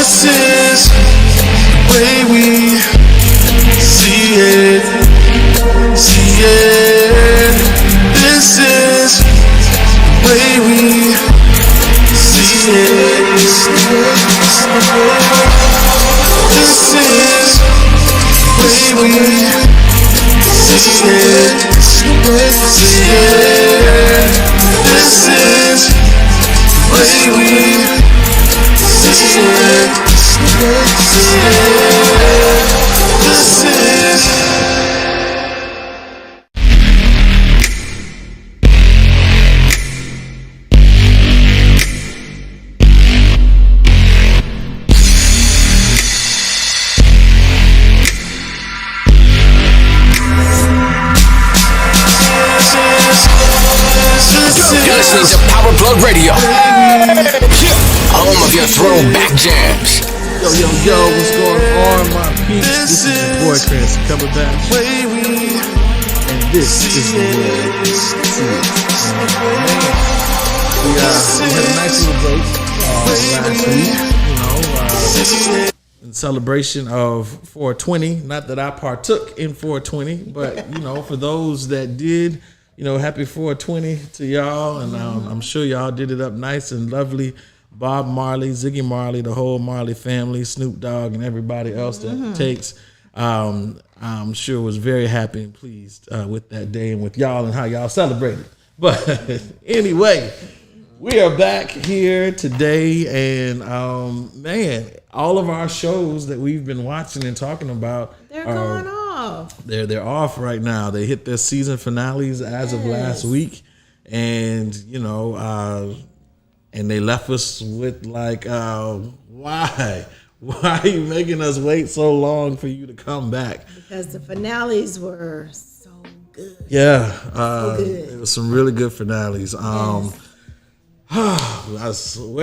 This is the way we see it. See it. This is the way we see it. This is the way we see it. See it. This is the way we see it. See it. This is. You're listening to Power Plug Radio, home of your throwback jams. Yo, what's going on, my peeps? This is your boy Chris Cumberbatch, and this is the way we see it. We had a nice little break last week, in celebration of 420. Not that I partook in 420, but for those that did, happy 420 to y'all, and I'm sure y'all did it up nice and lovely. Bob Marley, Ziggy Marley, the whole Marley family, Snoop Dogg, and everybody else that it takes. I'm sure was very happy and pleased with that day and with y'all and how y'all celebrated. But anyway, we are back here today, and man, all of our shows that we've been watching and talking about, they're going off. They're off right now. They hit their season finales as of last week, and and they left us with like, why are you making us wait so long for you to come back? Because the finales were so good. Yeah, so good. It was some really good finales. Where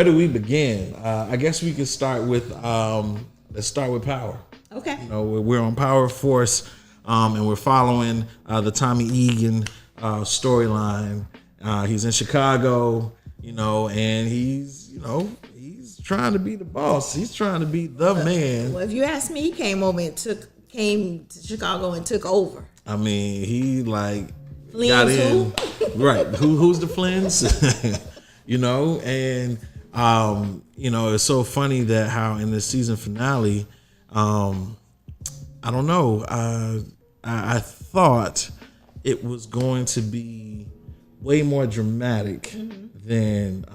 do we begin? I guess we could start with let's start with Power. Okay. We're on Power Force, and we're following the Tommy Egan storyline. He's in Chicago, and he's trying to be the boss. He's trying to be the man. Well, if you ask me, he came to Chicago and took over. I mean, he Flynn's got in. Right. Who's the Flynn's? And it's so funny that how in the season finale, I don't know. I thought it was going to be way more dramatic than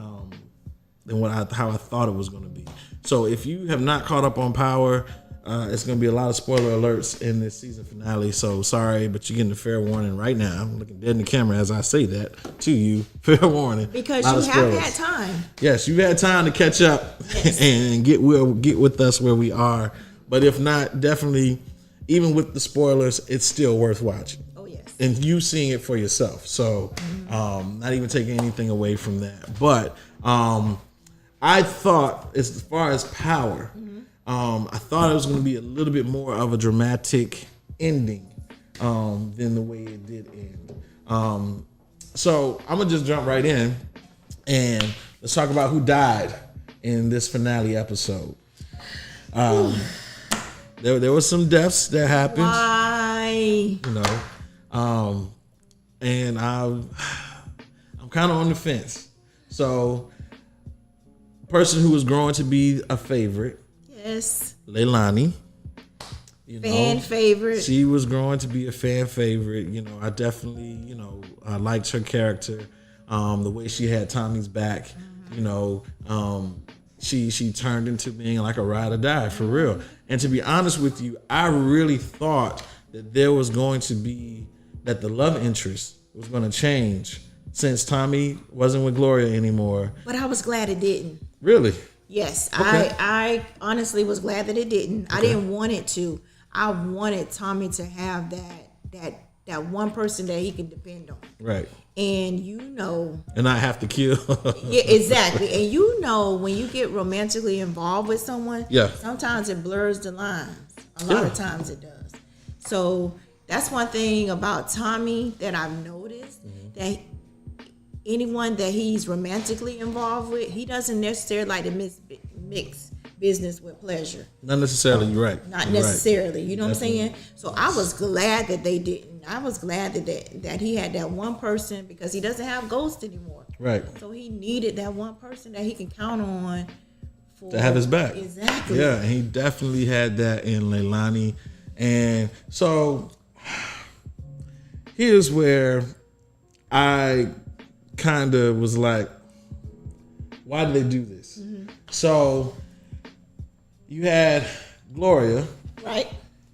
how I thought it was going to be. So if you have not caught up on Power, it's going to be a lot of spoiler alerts in this season finale. So sorry, but you're getting a fair warning right now. I'm looking dead in the camera as I say that to you. Fair warning. Because you have had time. Yes, you've had time to catch up and get with us where we are. But if not, definitely, even with the spoilers, it's still worth watching. Oh, yes. And you seeing it for yourself. So not even taking anything away from that. But I thought, as far as Power, I thought it was going to be a little bit more of a dramatic ending than the way it did end. So I'm going to just jump right in and let's talk about who died in this finale episode. There was some deaths that happened. Why? And I'm kind of on the fence. So, person who was growing to be a favorite. Yes. Leilani. Fan favorite. She was growing to be a fan favorite. I definitely, I liked her character. The way she had Tommy's back, she turned into being like a ride or die for real. And to be honest with you, I really thought that there was going to be, that the love interest was going to change since Tommy wasn't with Gloria anymore. But I was glad it didn't. Really? Yes. Okay. I honestly was glad that it didn't. Okay. I didn't want it to. I wanted Tommy to have that one person that he could depend on. Right. And and I have to kill. Yeah, exactly. And when you get romantically involved with someone, sometimes it blurs the lines. A lot of times it does. So that's one thing about Tommy that I've noticed, that anyone that he's romantically involved with, he doesn't necessarily like to mix business with pleasure. Not necessarily, you're right. Not necessarily, you know Definitely. What I'm saying? So I was glad that they didn't. I was glad that he had that one person because he doesn't have Ghost anymore. Right. So he needed that one person that he can count on to have his back. Exactly. Yeah, and he definitely had that in Leilani. And so here's where I kind of was like, why did they do this? Mm-hmm. So you had Gloria, right?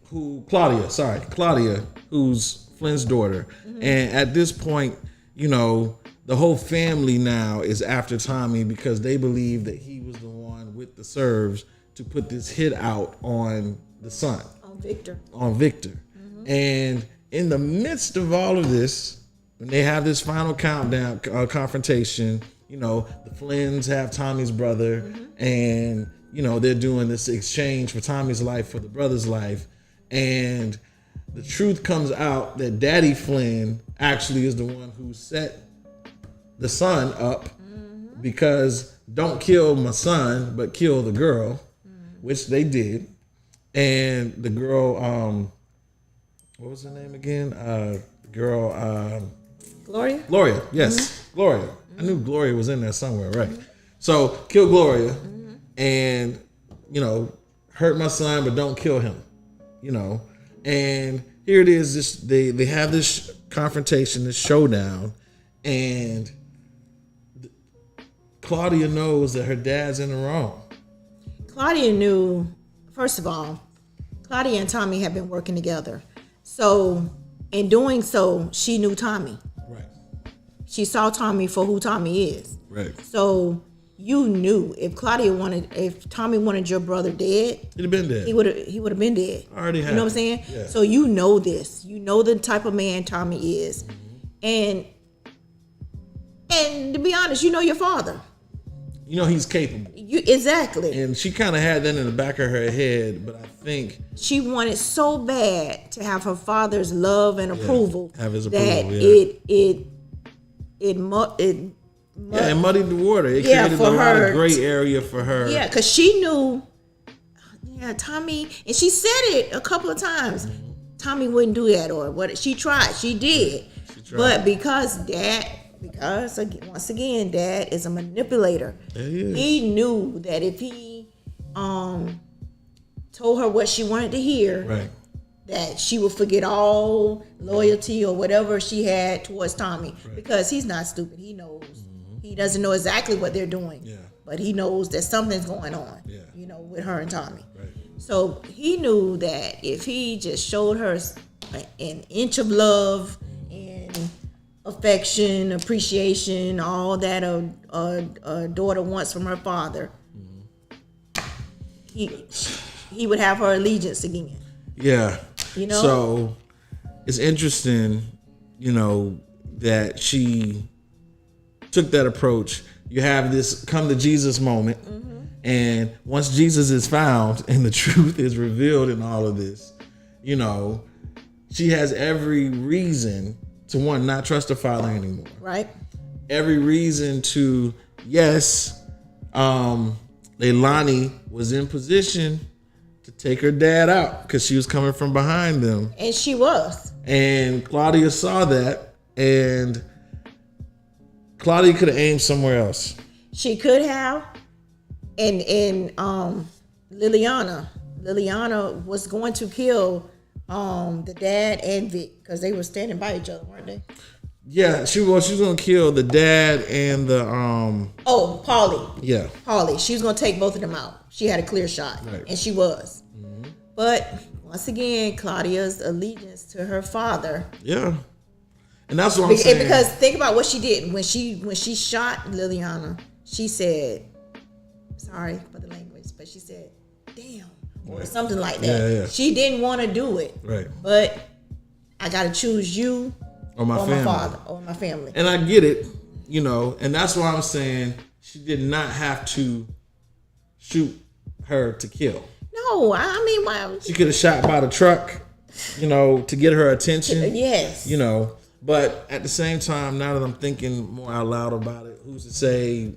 Claudia, who's Flynn's daughter. Mm-hmm. And at this point, you know, the whole family now is after Tommy because they believe that he was the one with the serves to put this hit out on the son. On Victor. Mm-hmm. And in the midst of all of this, when they have this final countdown confrontation, you know, the Flynns have Tommy's brother, mm-hmm. and, you know, they're doing this exchange for Tommy's life for the brother's life. And the truth comes out that Daddy Flynn actually is the one who set the son up, mm-hmm. because don't kill my son, but kill the girl, mm-hmm. which they did. And the girl, what was her name again? Gloria? Gloria, yes. Mm-hmm. Gloria. Mm-hmm. I knew Gloria was in there somewhere, right? Mm-hmm. So kill Gloria, mm-hmm. and, you know, hurt my son, but don't kill him, you know. And here it is, they have this confrontation, this showdown, and Claudia knows that her dad's in the wrong. Claudia knew, first of all, Claudia and Tommy have been working together. So in doing so, she knew Tommy. Right. She saw Tommy for who Tommy is. Right. So you knew if Tommy wanted your brother dead, he'd have been dead. He would have been dead. Already had. You know what I'm saying? Yeah. So you know this. You know the type of man Tommy is. Mm-hmm. And to be honest, you know your father. You know he's capable. Exactly. And she kind of had that in the back of her head, but I think she wanted so bad to have her father's love and approval, have his that approval, it muddied the water. It created a lot of gray area for her. Yeah, because she knew, Tommy, and she said it a couple of times. Mm-hmm. Tommy wouldn't do that, or what? She tried. She did. But because once again, Dad is a manipulator. He knew that if he told her what she wanted to hear, right, that she would forget all loyalty or whatever she had towards Tommy. Right. Because he's not stupid. He knows. Mm-hmm. He doesn't know exactly what they're doing. Yeah. But he knows that something's going on, with her and Tommy. Right. So he knew that if he just showed her an inch of love and affection, appreciation, all that a daughter wants from her father, he would have her allegiance again. Yeah. You know? So it's interesting, that she took that approach. You have this come to Jesus moment. Mm-hmm. And once Jesus is found and the truth is revealed in all of this, she has every reason to, one, not trust her father anymore. Right. Every reason to, yes, Leilani was in position to take her dad out because she was coming from behind them. And she was. And Claudia saw that, and Claudia could have aimed somewhere else. She could have. And Liliana was going to kill the dad and Vic because they were standing by each other, weren't they? Yeah, she was going to kill the dad and the Paulie. Yeah, Paulie. She was going to take both of them out. She had a clear shot, right. And she was. Mm-hmm. But once again, Claudia's allegiance to her father. Yeah, and that's what I'm saying. Because think about what she did when she shot Liliana. She said, sorry for the language, but she said, "Damn," or something like that. Yeah. She didn't want to do it, right? But I got to choose you or my father or my family. And I get it, and that's why I'm saying she did not have to shoot her to kill. No, I mean, why? She could have shot by the truck, to get her attention. Yes. But at the same time, now that I'm thinking more out loud about it, who's to say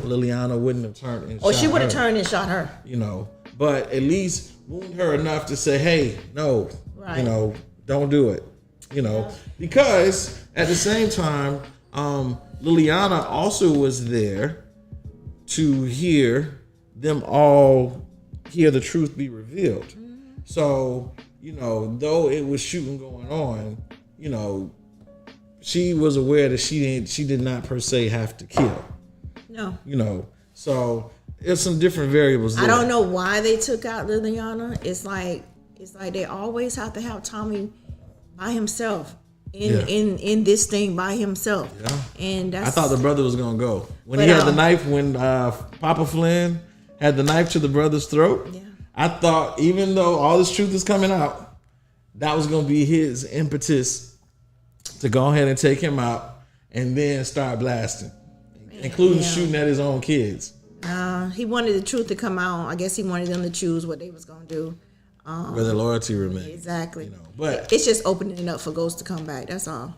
Liliana wouldn't have turned and shot she would have her, turned and shot her. You know, but at least wound her enough to say, hey, no, Right. you know, don't do it. You know, because at the same time, Liliana also was there to hear them all hear the truth be revealed. So, you know, though it was shooting going on, you know, she was aware that she did not per se have to kill. No. You know, so there's some different variables there. I don't know why they took out Liliana. It's like they always have to have Tommy by himself in this thing by himself. Yeah. And I thought the brother was gonna go when he But, had the knife. When Papa Flynn had the knife to the brother's throat. Yeah. I thought, even though all this truth is coming out, that was gonna be his impetus to go ahead and take him out and then start blasting, including shooting at his own kids. He wanted the truth to come out. I guess he wanted them to choose what they was gonna do. Where their loyalty remains. Exactly. You know, but it's just opening it up for Ghost to come back. That's all.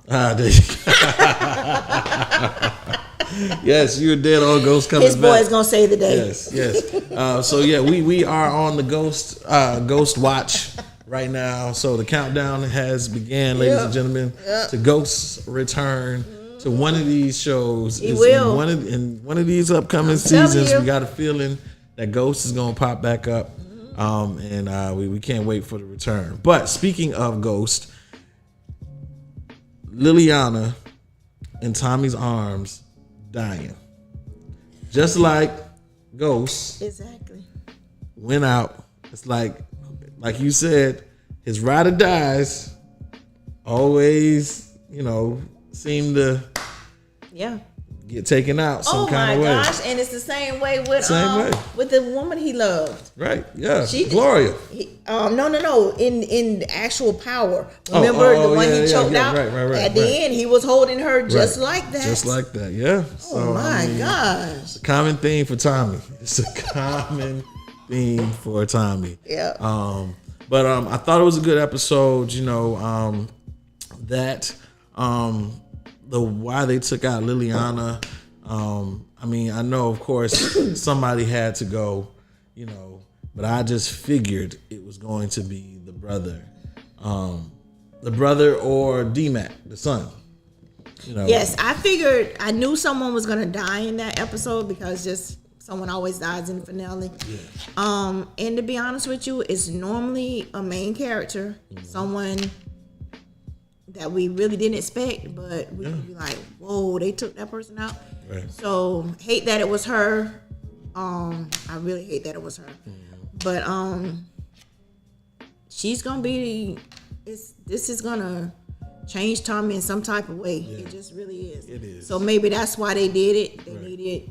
Yes, you're dead on Ghost coming back. His boy's gonna save the day. Yes. So yeah, we are on the Ghost watch right now. So the countdown has began, ladies and gentlemen, to Ghost's return to one of these shows. He will. In one of these upcoming seasons. We got a feeling that Ghost is gonna pop back up. And we can't wait for the return. But speaking of Ghost, Liliana in Tommy's arms dying. Just like Ghost exactly went out. It's like you said, his ride or dies always, you know, seem to get taken out some kind of way. Oh my gosh! And it's the same way with the woman he loved. Right? Yeah. Gloria. No. In actual power. Remember the one he choked out? Right. At the end, he was holding her just like that. Just like that. Yeah. Oh my gosh! It's a common theme for Tommy. It's a common theme for Tommy. Yeah. But I thought it was a good episode. You know, the why they took out Liliana. I mean, I know, of course, somebody had to go, you know, but I just figured it was going to be the brother or D-Mac, the son. You know. Yes, I knew someone was gonna die in that episode because just someone always dies in the finale. Yeah. And to be honest with you, it's normally a main character, someone that we really didn't expect, but we could be like, whoa, they took that person out. Right. So hate that it was her. I really hate that it was her. But she's gonna be. This is gonna change Tommy in some type of way. Yeah. It just really is. It is. So maybe that's why they did it. They needed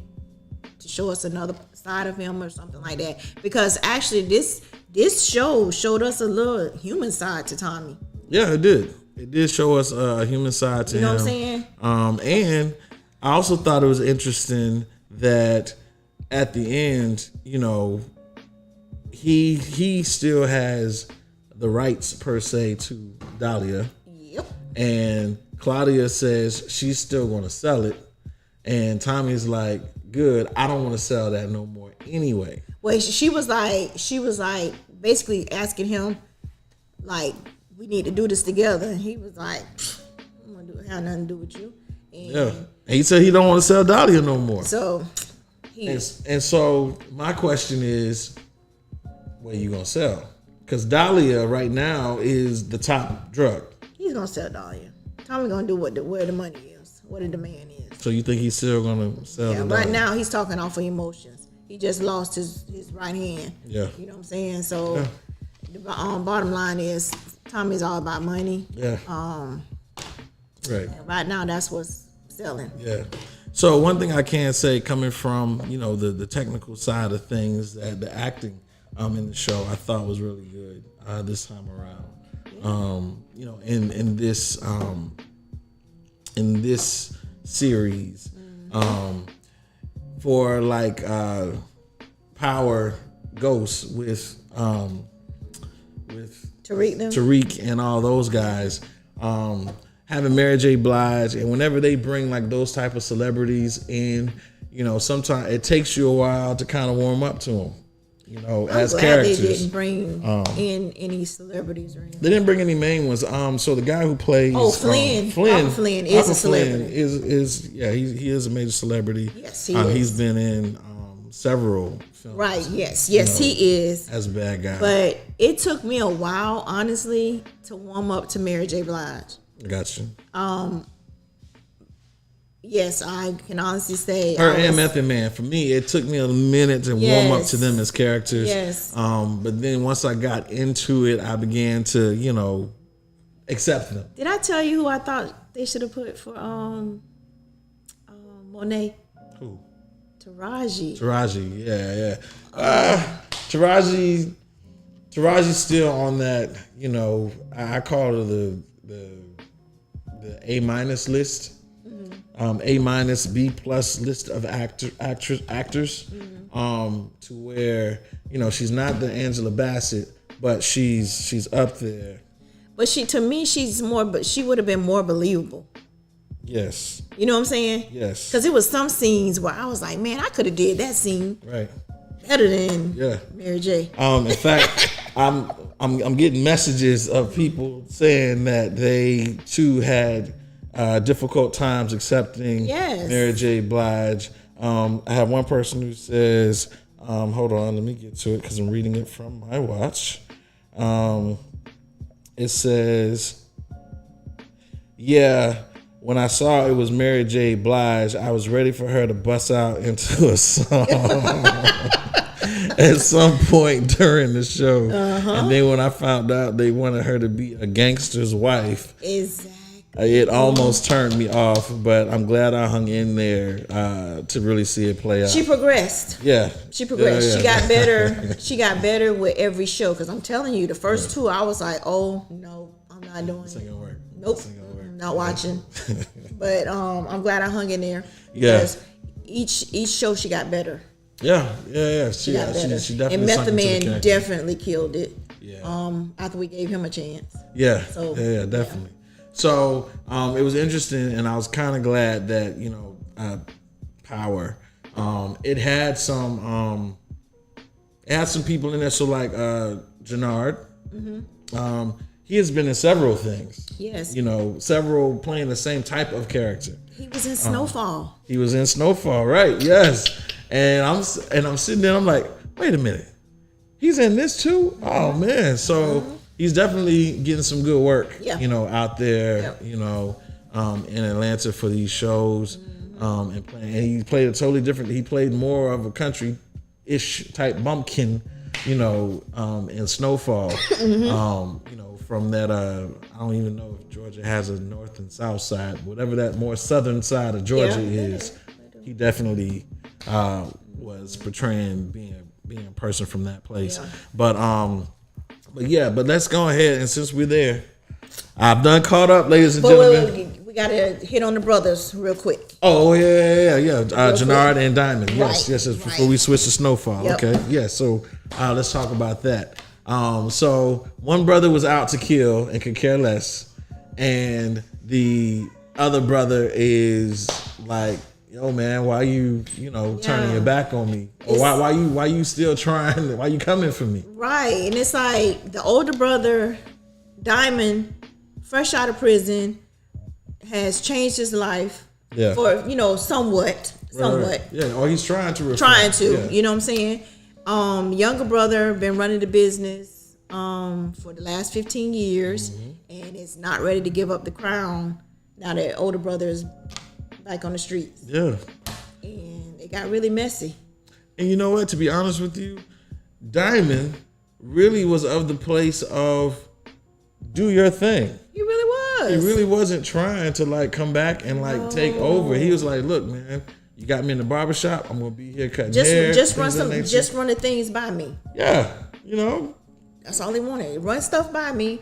to show us another side of him or something like that. Because actually, this show showed us a little human side to Tommy. Yeah, it did. It did show us a human side to him. You know what I'm saying? And I also thought it was interesting that at the end, you know, he still has the rights per se to Dahlia. Yep. And Claudia says she's still going to sell it, and Tommy's like, "Good, I don't want to sell that no more anyway." Well, she was like basically asking him, like, we need to do this together. And he was like, I don't want to have nothing to do with you. And he said he don't want to sell Dahlia no more. So, and so my question is, what are you going to sell? Because Dahlia right now is the top drug. He's going to sell Dahlia. Tommy going to do where the money is, what the demand is. So you think he's still going to sell the Dahlia? Right now he's talking off of emotions. He just lost his right hand. Yeah. You know what I'm saying? So the bottom line is, Tommy's all about money. Yeah. Right. Right now, that's what's selling. Yeah. So one thing I can say, coming from, you know, the technical side of things, that the acting in the show I thought was really good this time around. You know, in this series, for like Power Ghost with Tariq and all those guys, having Mary J. Blige, and whenever they bring like those type of celebrities in, you know, sometimes it takes you a while to kind of warm up to them. You know, I'm as glad characters. They didn't bring in any celebrities or anything. They didn't bring any main ones. So the guy who plays Flynn. Papa Flynn is a celebrity. He is a major celebrity. Yes, he is. He's been in several films. Right. Yes. He is as a bad guy. But it took me a while, honestly, to warm up to Mary J. Blige. I got you. Yes, I can honestly say her and Method Man. For me, it took me a minute to warm up to them as characters. Yes. But then once I got into it, I began to, you know, accept them. Did I tell you who I thought they should have put for Monet? Who? Taraji. Yeah. Taraji's still on that, you know, I call her the A- list. A-, B+ list of actors, to where, you know, she's not the Angela Bassett, but she's up there. But to me, she's more, but she would have been more believable. Yes. You know what I'm saying? Yes. Because it was some scenes where I was like, man, I could have did that scene right better than Mary J. In fact, I'm getting messages of people saying that they too had difficult times accepting Mary J. Blige. I have one person who says, hold on, let me get to it because I'm reading it from my watch. It says, when I saw it was Mary J. Blige, I was ready for her to bust out into a song at some point during the show. And then when I found out they wanted her to be a gangster's wife, it almost turned me off, but I'm glad I hung in there to really see it play out. She progressed. She progressed. She got better. She got better with every show. Because I'm telling you, the first two, I was like, oh, no, I'm not doing it. Gonna work. Nope. I'm not watching. But I'm glad I hung in there. Because each show she got better. She got better. She definitely, and Method Man definitely killed it. After we gave him a chance. Definitely. So it was interesting, and I was kind of glad that, you know, Power. It had some people in there. So like Jannard, he has been in several things. Yes. You know, several playing the same type of character. He was in Snowfall. He was in Snowfall, right? Yes. And I'm sitting there. I'm like, wait a minute, he's in this too? Oh man! So he's definitely getting some good work. You know, out there. You know, in Atlanta for these shows, and playing. And he played a totally different. He played more of a country-ish type bumpkin. You know, in Snowfall. You know, from that. I don't even know if Georgia has a north and south side. Whatever that more southern side of Georgia is, he definitely. Was portraying being a person from that place, but let's go ahead, and since we're there, I've done caught up, ladies and gentlemen. We gotta hit on the brothers real quick. Oh yeah. Jannard and Diamond. Yes. Before we switch to Snowfall. Okay. So let's talk about that. So one brother was out to kill and could care less, and the other brother is like, yo man, why you turning your back on me? Or why you still trying? Why you coming for me? Right. And it's like the older brother, Diamond, fresh out of prison, has changed his life for, somewhat. Right. Yeah, or he's trying to. You know what I'm saying? Younger brother been running the business for the last 15 years and is not ready to give up the crown now that older brother is back on the streets. Yeah. And it got really messy. And you know what? To be honest with you, Diamond really was of the place of do your thing. He really was. He really wasn't trying to come back and take over. He was like, look, man, you got me in the barbershop. I'm gonna be here cutting hair. Just run the things by me. Yeah. That's all he wanted. Run stuff by me.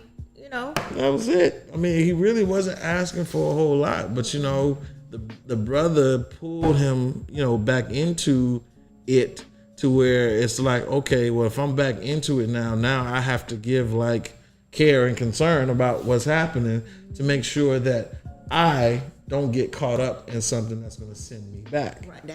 That was it. I mean, he really wasn't asking for a whole lot, but the brother pulled him, back into it to where it's like, okay, well, if I'm back into it now I have to give care and concern about what's happening to make sure that I don't get caught up in something that's going to send me back. Right.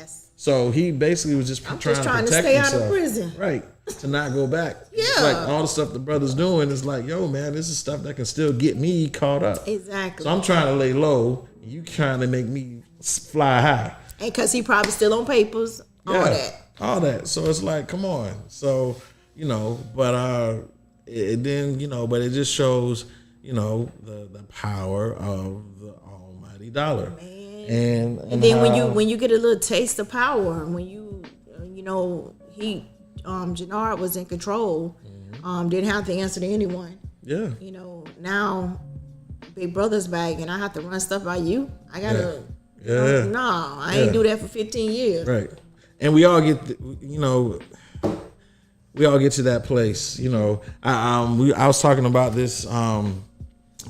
So he basically was just trying to protect stay himself. out of prison. Right. To not go back. Yeah. It's like all the stuff the brother's doing is like, yo, man, this is stuff that can still get me caught up. Exactly. So I'm trying to lay low. You trying to make me fly high. And because he probably still on papers, all that. So it's like, come on. So, but it then, but it just shows, the power of the almighty dollar. Man. And then when you get a little taste of power, when you Jannard was in control, didn't have to answer to anyone. Yeah. Now Big Brother's back and I have to run stuff by you. I gotta I ain't do that for 15 years. Right. And we all get we all get to that place. I was talking about this on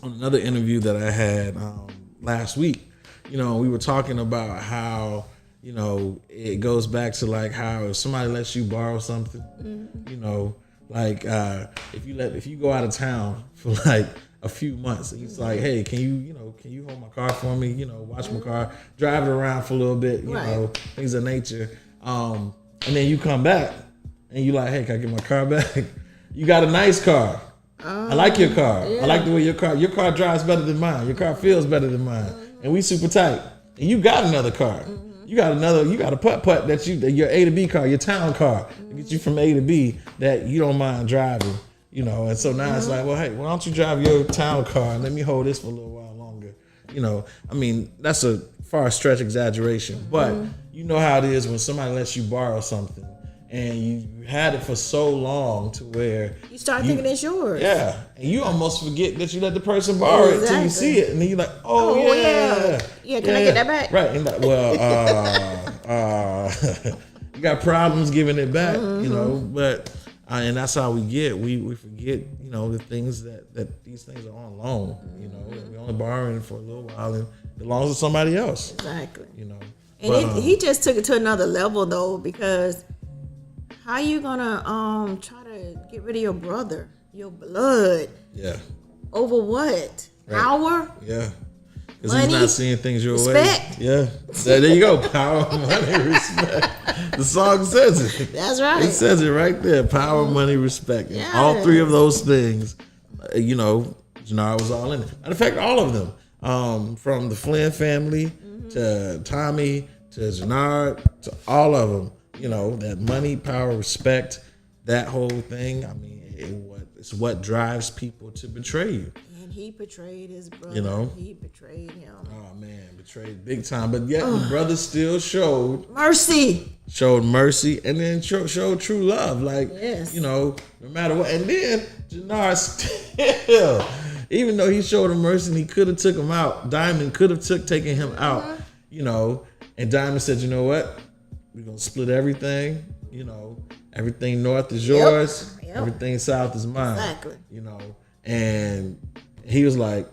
another interview that I had last week. We were talking about how it goes back to like how if somebody lets you borrow something, like if you go out of town for like a few months and he's like, hey, can you hold my car for me? Watch my car, drive it around for a little bit, things of nature. And then you come back and you like, hey, can I get my car back? You got a nice car. I like your car. Yeah. I like the way your car drives better than mine. Your car feels better than mine. And we super tight. And you got another car. You got a putt that your A to B car, your town car, to get you from A to B that you don't mind driving, and so now it's like, well, hey, why don't you drive your town car and let me hold this for a little while longer? I mean, that's a far stretch exaggeration, but you know how it is when somebody lets you borrow something and you had it for so long to where you start thinking it's yours. Yeah. And you almost forget that you let the person borrow it till you see it. And then you're like, oh yeah. Yeah, can I get that back? Right. And like, well, you got problems giving it back, but and that's how we get. We forget, the things that these things are on loan, we're only borrowing it for a little while and it belongs to somebody else. Exactly. And he just took it to another level though, because how you gonna try to get rid of your brother, your blood? Yeah. Over what? Right. Power? Yeah. Because he's not seeing things your respect. way. Yeah. There you go. Power, money, respect. The song says it. That's right. It says it right there. Power, money, respect. And all three of those things, Jannard was all in it. Matter of fact, all of them. From the Flynn family to Tommy to Jannard to all of them. That money, power, respect, that whole thing. I mean, it's what drives people to betray you. And he betrayed his brother. He betrayed him. Oh man, betrayed big time. But yet the brother still showed mercy. And then showed true love. Like, no matter what. And then Jannard still, even though he showed him mercy and he could have took him out, Diamond could have taken him out, and Diamond said, you know what? We're going to split everything, everything north is yours, everything south is mine. Exactly. And he was like,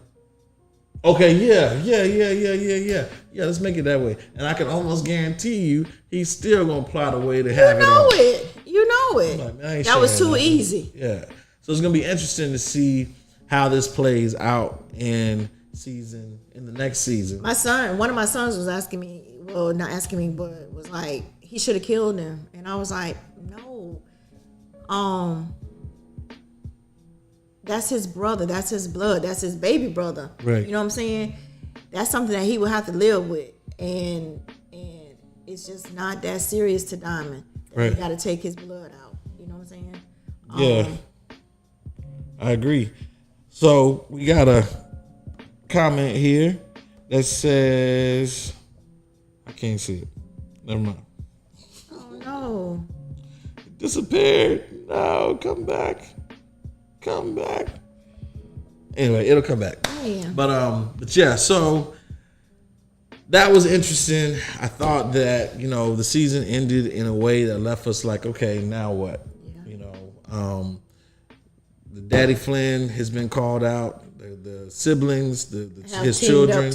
okay, yeah, let's make it that way. And I can almost guarantee you, he's still going to plot a way to have it. You know it. Like, man, that was too easy. Yeah. So it's going to be interesting to see how this plays out in the next season. One of my sons was asking me, well, not asking me, but was like, he should have killed him. And I was like, no. That's his brother. That's his blood. That's his baby brother. Right. You know what I'm saying? That's something that he would have to live with. And it's just not that serious to Diamond. Right. You got to take his blood out. You know what I'm saying? Yeah. I agree. So we got a comment here that says, I can't see it. Never mind. Oh no. It disappeared. No, come back. Anyway, it'll come back. Oh, yeah. But yeah, so that was interesting. I thought that, the season ended in a way that left us like, okay, now what? Yeah. The Daddy Flynn has been called out. The siblings, his children,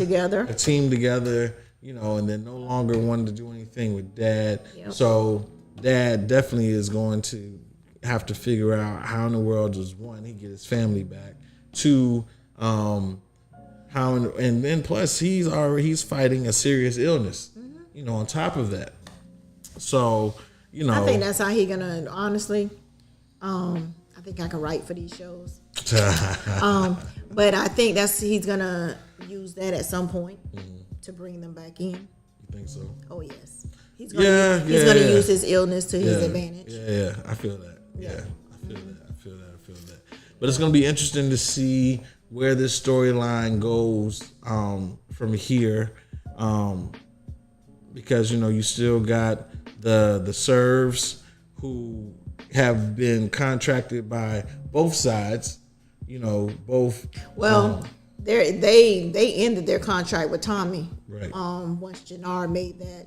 a team together, and then no longer wanted to do anything with Dad. Yep. So Dad definitely is going to have to figure out how in the world does one, he get his family back. Two, and then plus he's fighting a serious illness. On top of that, So, you know, I think that's how he gonna honestly. I think I can write for these shows. But I think he's gonna use that at some point to bring them back in. You think so? Oh yes, he's gonna use his illness to his advantage. Yeah, I feel that. Yeah, I feel that. But it's gonna be interesting to see where this storyline goes from here, because you know you still got the serves who have been contracted by both sides. You know, both. Well, they ended their contract with Tommy. Right. Once Jannard made that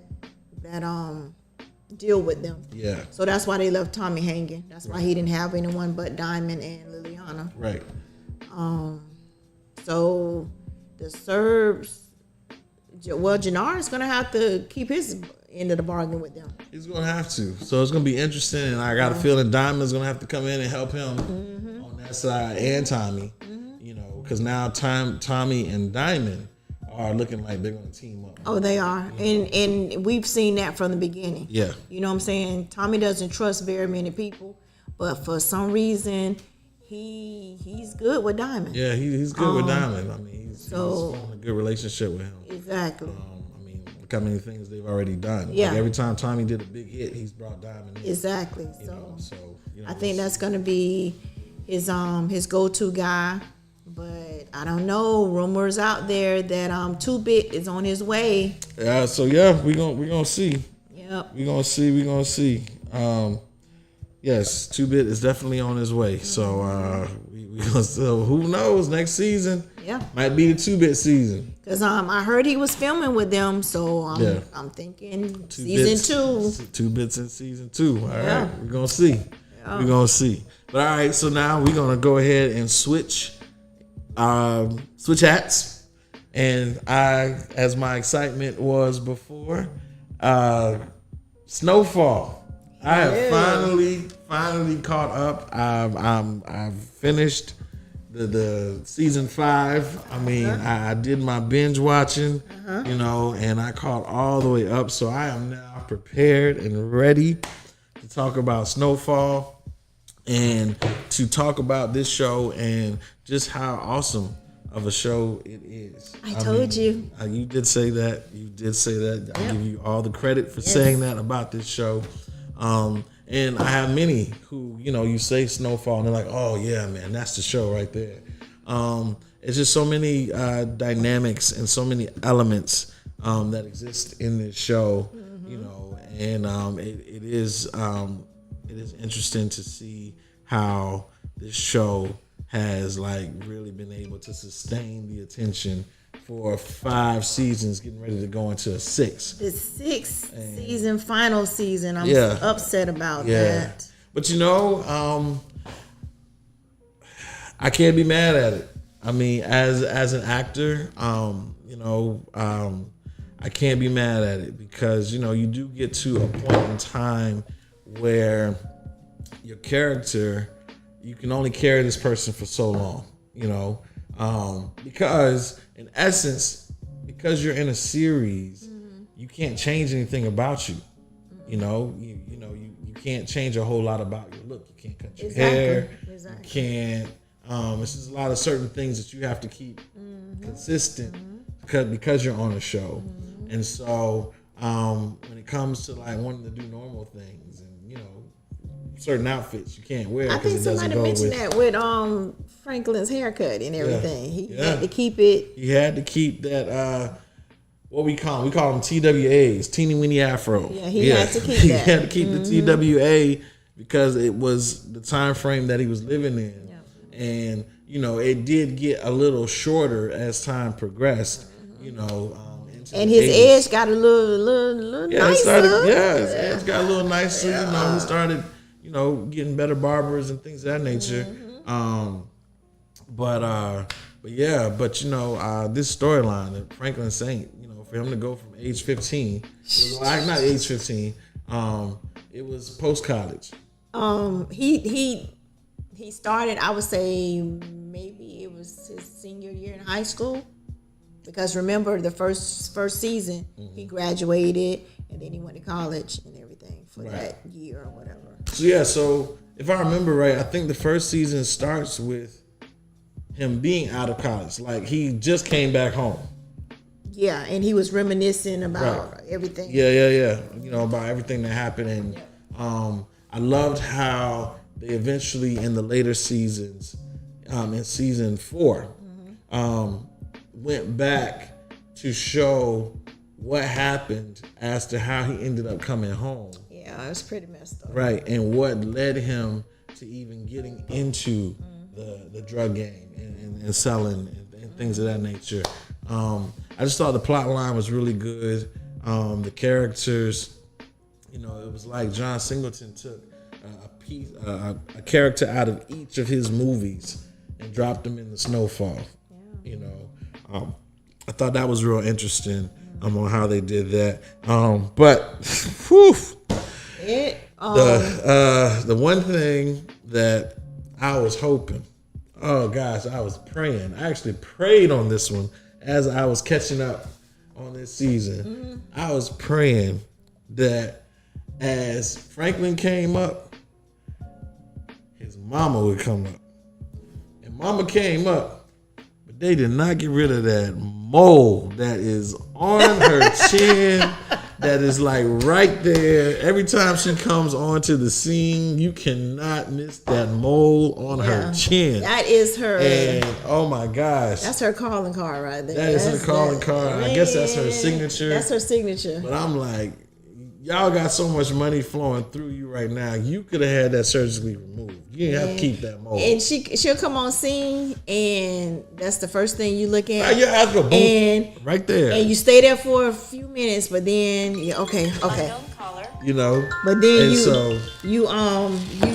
deal with them. Yeah. So that's why they left Tommy hanging. That's why he didn't have anyone but Diamond and Liliana. Right. So the Serbs, well, Jannard is gonna have to keep his end of the bargain with them. He's gonna have to. So it's gonna be interesting, and I got a feeling Diamond's gonna have to come in and help him on that side, and Tommy. You know, because now Tommy and Diamond are looking like they're gonna team up. Oh, they are, and we've seen that from the beginning. Yeah. You know what I'm saying? Tommy doesn't trust very many people, but for some reason, he's good with Diamond. Yeah, he's good with Diamond. I mean, he's formed a good relationship with him. Exactly. I mean, look how many things they've already done. Yeah. Like every time Tommy did a big hit, he's brought Diamond in. Exactly. So you know, I think that's gonna be his go-to guy. But I don't know. Rumors out there that 2-Bit is on his way. Yeah. So yeah, we gonna see. Yep. We gonna see. Yes, 2-Bit is definitely on his way. So so who knows? Next season, might be the 2-Bit season. Cause I heard he was filming with them, so I'm thinking season 2. 2-Bits in season 2. All right, we're gonna see. Yeah. We're gonna see. But all right, so now we're gonna go ahead and switch hats. And as my excitement was before, Snowfall. I have finally caught up. I've finished the season 5. I mean, I did my binge watching, you know, and I caught all the way up. So I am now prepared and ready to talk about Snowfall and to talk about this show and just how awesome of a show it is. I told you. You did say that. I give you all the credit for saying that about this show. And I have many who, you know, you say Snowfall and they're like, oh yeah, man, that's the show right there. It's just so many dynamics and so many elements that exist in this show, you know, and it is interesting to see how this show has like really been able to sustain the attention for 5 seasons, getting ready to go into a 6. The 6th season, final season. I'm upset about that. But you know, I can't be mad at it. I mean, as an actor, you know, I can't be mad at it because, you know, you do get to a point in time where your character, you can only carry this person for so long, you know, because in essence, because you're in a series, you can't change anything about you. You know, you can't change a whole lot about your look. You can't cut your hair. You can't. It's just a lot of certain things that you have to keep consistent because you're on a show. And so when it comes to like wanting to do normal things and, you know, certain outfits you can't wear. I think somebody mentioned that with Franklin's haircut and everything. He had to keep it. He had to keep that. What we call them? We call them TWAs, teeny weeny afro. Yeah, he had to keep that. He had to keep the TWA because it was the time frame that he was living in, and you know it did get a little shorter as time progressed. You know. And his edge got a little nicer. His edge got a little nicer. You know, he started, you know, getting better barbers and things of that nature. But you know, this storyline that Franklin Saint, you know, for him to go from age 15, not age 15, it was post college. He started, I would say maybe it was his senior year in high school. Because remember the first season, he graduated and then he went to college and everything. for that year or whatever. So if I remember right, I think the first season starts with him being out of college. Like he just came back home. Yeah, and he was reminiscing about everything. Yeah. You know, about everything that happened. And I loved how they eventually, in the later seasons, in season 4, went back to show what happened as to how he ended up coming home. Yeah, it was pretty messed up. Right, and what led him to even getting into the drug game and selling and things of that nature. I just thought the plot line was really good. The characters, you know, it was like John Singleton took a character out of each of his movies and dropped them in the Snowfall. Yeah. You know, I thought that was real interesting on how they did that. But whew, the one thing that I was hoping, oh gosh, I was praying. I actually prayed on this one as I was catching up on this season. I was praying that as Franklin came up, his mama would come up. And mama came up, but they did not get rid of that mole that is on her chin. That is like right there. Every time she comes onto the scene, you cannot miss that mole on her chin. That is her. And oh my gosh. That's her calling card right there. That is her calling card. I guess that's her signature. That's her signature. But I'm like, y'all got so much money flowing through you right now. You could have had that surgically removed. You didn't have to keep that mole. And she'll come on scene, and that's the first thing you look at. Yeah, after boom, and right there. And you stay there for a few minutes, but then okay. You know. But then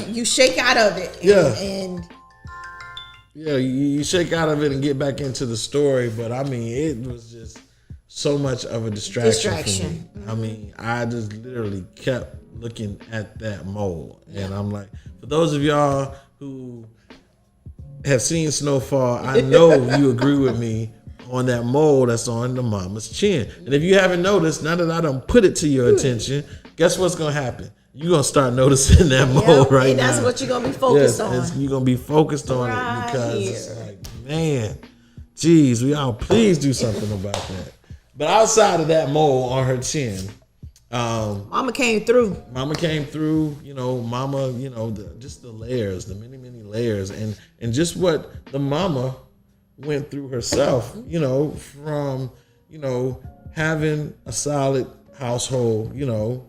you shake out of it. And you shake out of it and get back into the story. But I mean, it was just so much of a distraction. For me. I mean, I just literally kept looking at that mole, and I'm like, for those of y'all who have seen Snowfall, I know you agree with me on that mole that's on the mama's chin. And if you haven't noticed, now that I done put it to your attention, guess what's gonna happen? You're gonna start noticing that mole right and that's now. What you're gonna be focused on. You're gonna be focused on it because it's like, man, geez, we all please do something about that. But outside of that mole on her chin, Mama came through. You know, Mama. You know, just the layers, the many layers, and just what the mama went through herself. You know, from having a solid household. You know,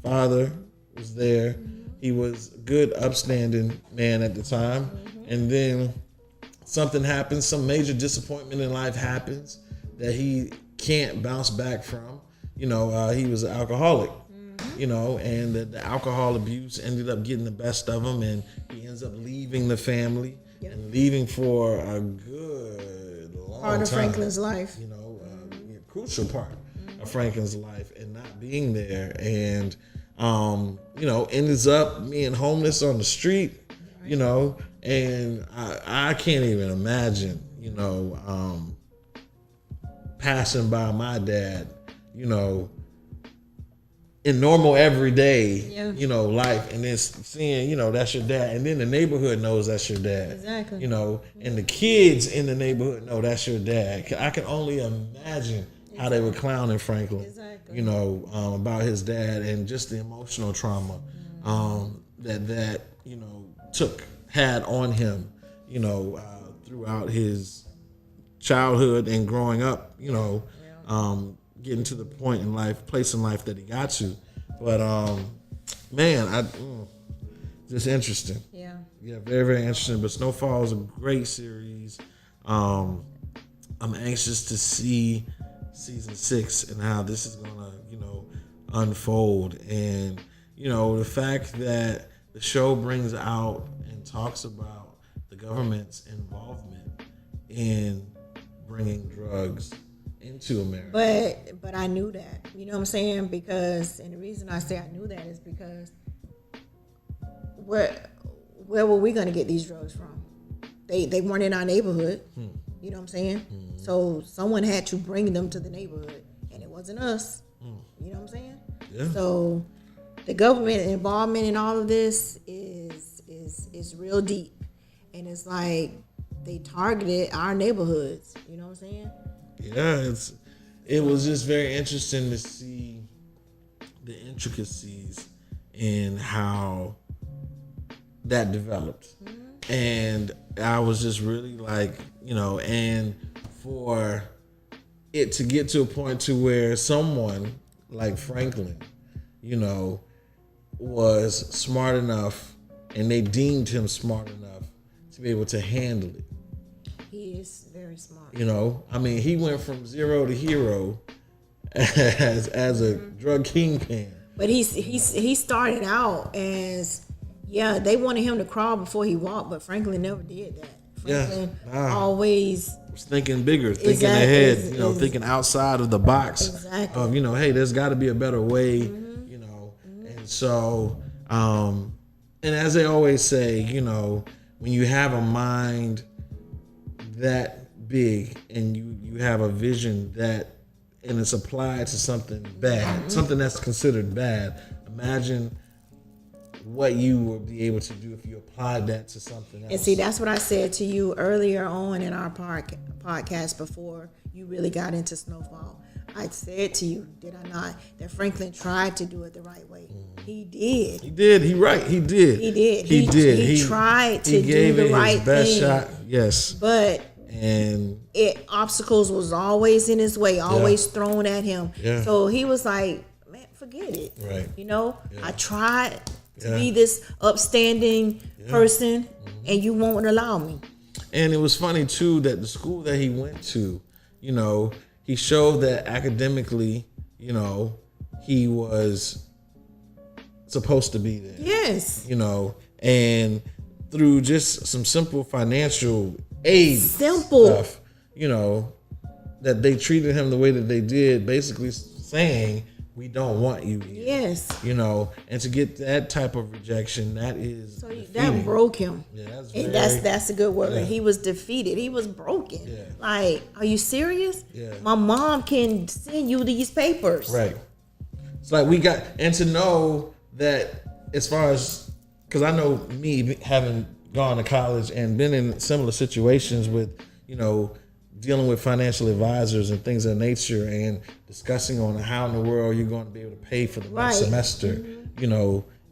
father was there. He was a good, upstanding man at the time, and then something happens. Some major disappointment in life happens that he can't bounce back from. You know, he was an alcoholic, you know, and the alcohol abuse ended up getting the best of him, and he ends up leaving the family and leaving for a good long part of time. Franklin's life. You know, a crucial part of Franklin's life, and not being there, and you know, ends up being homeless on the street, you know, and I can't even imagine, you know, passing by my dad, you know, in normal everyday, you know, life, and then seeing, you know, that's your dad, and then the neighborhood knows that's your dad, exactly, you know, and the kids in the neighborhood know that's your dad. I can only imagine how they were clowning Franklin, you know, about his dad, and just the emotional trauma that you know had on him, you know, throughout his childhood and growing up, you know, getting to the place in life that he got to. But man, just interesting. Yeah, very, very interesting. But Snowfall is a great series. I'm anxious to see season 6 and how this is gonna, you know, unfold. And you know, the fact that the show brings out and talks about the government's involvement in bringing drugs into America. But I knew that. You know what I'm saying? Because, and the reason I say I knew that is because where were we going to get these drugs from? They weren't in our neighborhood. You know what I'm saying? So someone had to bring them to the neighborhood, and it wasn't us. You know what I'm saying? Yeah. So the government involvement in all of this is real deep, and it's like they targeted our neighborhoods. You know what I'm saying? Yeah, it was just very interesting to see the intricacies in how that developed. And I was just really like, and for it to get to a point to where someone like Franklin, was smart enough, and they deemed him smart enough to be able to handle it. He is very smart. He went from zero to hero as a drug kingpin. But he started out as, they wanted him to crawl before he walked, but Franklin never did that. Franklin always was thinking bigger, thinking ahead, thinking outside of the box. Exactly. Of, hey, there's got to be a better way, And so, and as they always say, when you have a mind that big and you have a vision and it's applied to something bad, something that's considered bad, imagine what you will be able to do if you applied that to something else. And see, that's what I said to you earlier on in our podcast before you really got into Snowfall. I said to you, did I not, that Franklin tried to do it the right way. He did. He did. He did. He did. He tried to do the right best thing. Shot. Yes. But obstacles was always in his way, always thrown at him. Yeah. So he was like, man, forget it. Right. I tried to be this upstanding person, and you won't allow me. And it was funny too that the school that he went to, he showed that academically, he was supposed to be there. Yes. And through just some simple financial aid stuff, that they treated him the way that they did, basically saying, we don't want you here. Yes. And to get that type of rejection, that is that broke him. Yeah, that's a good word. Yeah. He was defeated. He was broken. Yeah. Like, are you serious? Yeah. My mom can send you these papers. Right. It's like and to know that as far as, because I know me having gone to college and been in similar situations with, dealing with financial advisors and things of that nature, and discussing on how in the world you're going to be able to pay for the next semester,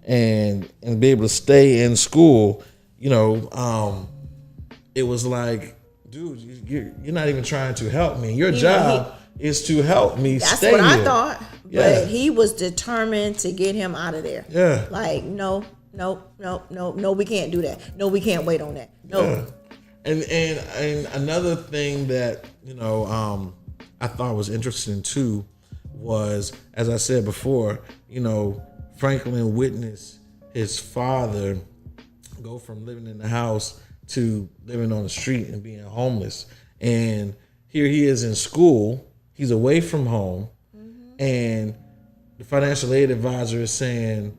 and be able to stay in school, it was like, dude, you're not even trying to help me. Your job is to help me stay here. That's what I thought. Yeah. But he was determined to get him out of there. Yeah. Like, no, we can't do that. No, we can't wait on that. No. Yeah. And another thing that I thought was interesting too was, as I said before, Franklin witnessed his father go from living in the house to living on the street and being homeless. And here he is in school, he's away from home, and the financial aid advisor is saying,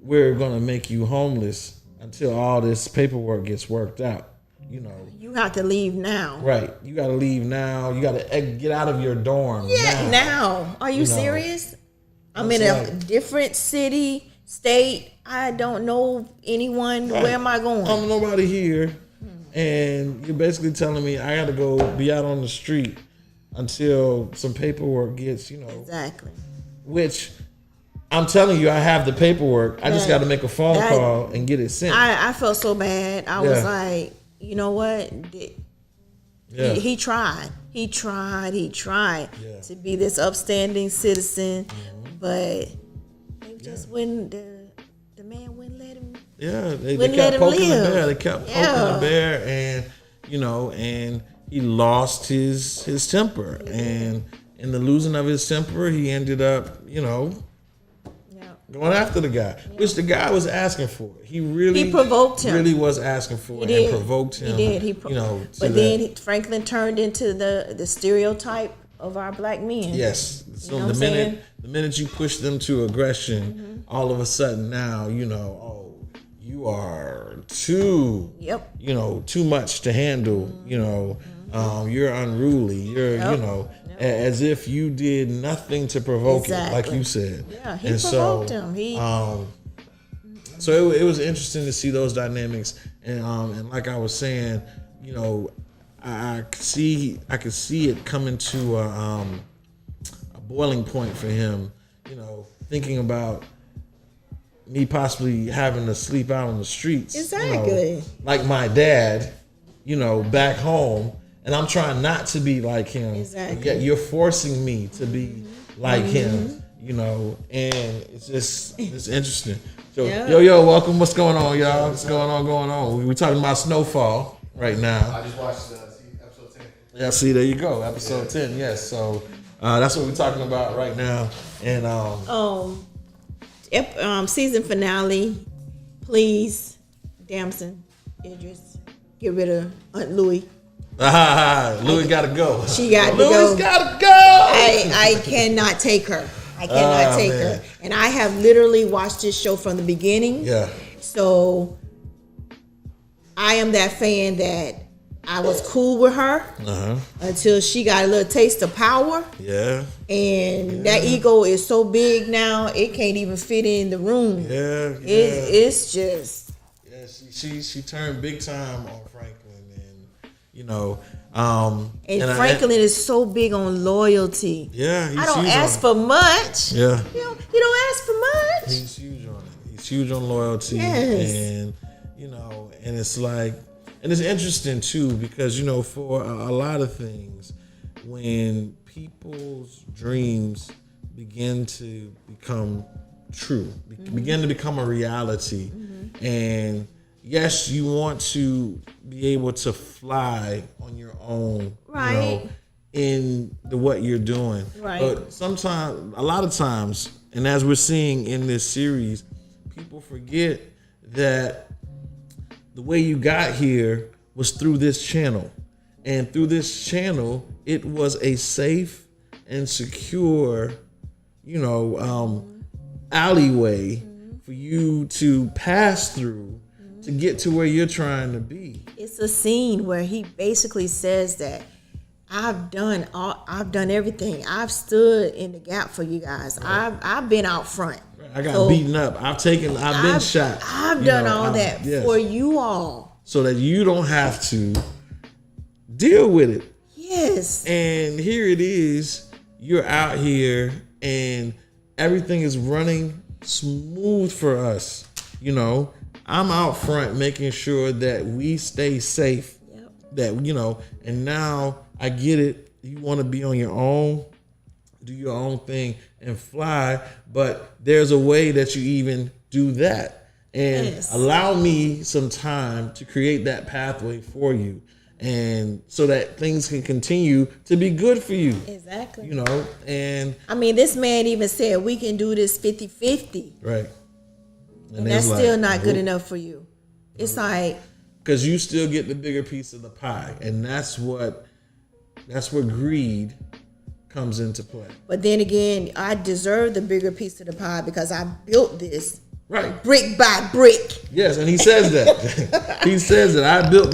we're going to make you homeless until all this paperwork gets worked out. You have to leave now. Right. You got to leave now. You got to get out of your dorm now. Are you serious? I'm in a different city, state. I don't know anyone. Right. Where am I going? I'm nobody here. And you're basically telling me I got to go be out on the street until some paperwork gets, Exactly. Which I'm telling you, I have the paperwork. I just got to make a phone call and get it sent. I felt so bad. I was like, you know what? He tried. He tried to be this upstanding citizen, but they just wouldn't. The man wouldn't let him. Yeah, they kept poking the bear. They kept poking the bear, and he lost his temper, and in the losing of his temper, he ended up, going after the guy, which the guy was asking for. He provoked him. Really was asking for it and provoked him. He did. But then Franklin turned into the stereotype of our black men. Yes. So the minute you push them to aggression, all of a sudden now, you are too much to handle, You're unruly. You're, as if you did nothing to provoke it, like you said. Yeah, he provoked him. So it was interesting to see those dynamics, and like I was saying, I could see it coming to a boiling point for him. Thinking about me possibly having to sleep out on the streets, exactly, like my dad, back home, and I'm trying not to be like him. Exactly. Yet you're forcing me to be like him, and it's interesting. So, yo, welcome. What's going on, y'all? What's going on? We're talking about Snowfall right now. I just watched episode 10. Yeah, see, there you go, episode 10. Yes, so that's what we're talking about right now, and season finale. Please, Damson, Idris, get rid of Aunt Louie. Louie gotta go. She got to go. Louie's gotta go. I cannot take her. I cannot take her. And I have literally watched this show from the beginning. Yeah. So I am that fan that I was cool with her until she got a little taste of power. Yeah. And that ego is so big now, it can't even fit in the room. Yeah. It's just. Yeah, she turned big time on Franklin, and Franklin is so big on loyalty. Yeah, I don't ask for much. Yeah, he don't ask for much. He's huge on it. He's huge on loyalty, and and it's like, and it's interesting too because for a lot of things, when people's dreams begin to become true, begin to become a reality, and yes, you want to be able to fly on your own, right? In what you're doing, right? But sometimes, a lot of times, and as we're seeing in this series, people forget that the way you got here was through this channel, and through this channel, it was a safe and secure, alleyway for you to pass through to get to where you're trying to be. It's a scene where he basically says that I've done everything. I've stood in the gap for you guys. I've been out front. I got beaten up. I've been shot. I've done all that for you all. So that you don't have to deal with it. Yes. And here it is. You're out here and everything is running smooth for us. I'm out front making sure that we stay safe. Yep. That, and now I get it. You want to be on your own, do your own thing and fly, but there's a way that you even do that. And allow me some time to create that pathway for you. And so that things can continue to be good for you. Exactly. And I mean, this man even said we can do this 50-50. Right. And that's still not good enough for you. It's like, because you still get the bigger piece of the pie, and that's where greed comes into play. But then again, I deserve the bigger piece of the pie because I built this. Right. Brick by brick. Yes, and he says that. He says that I built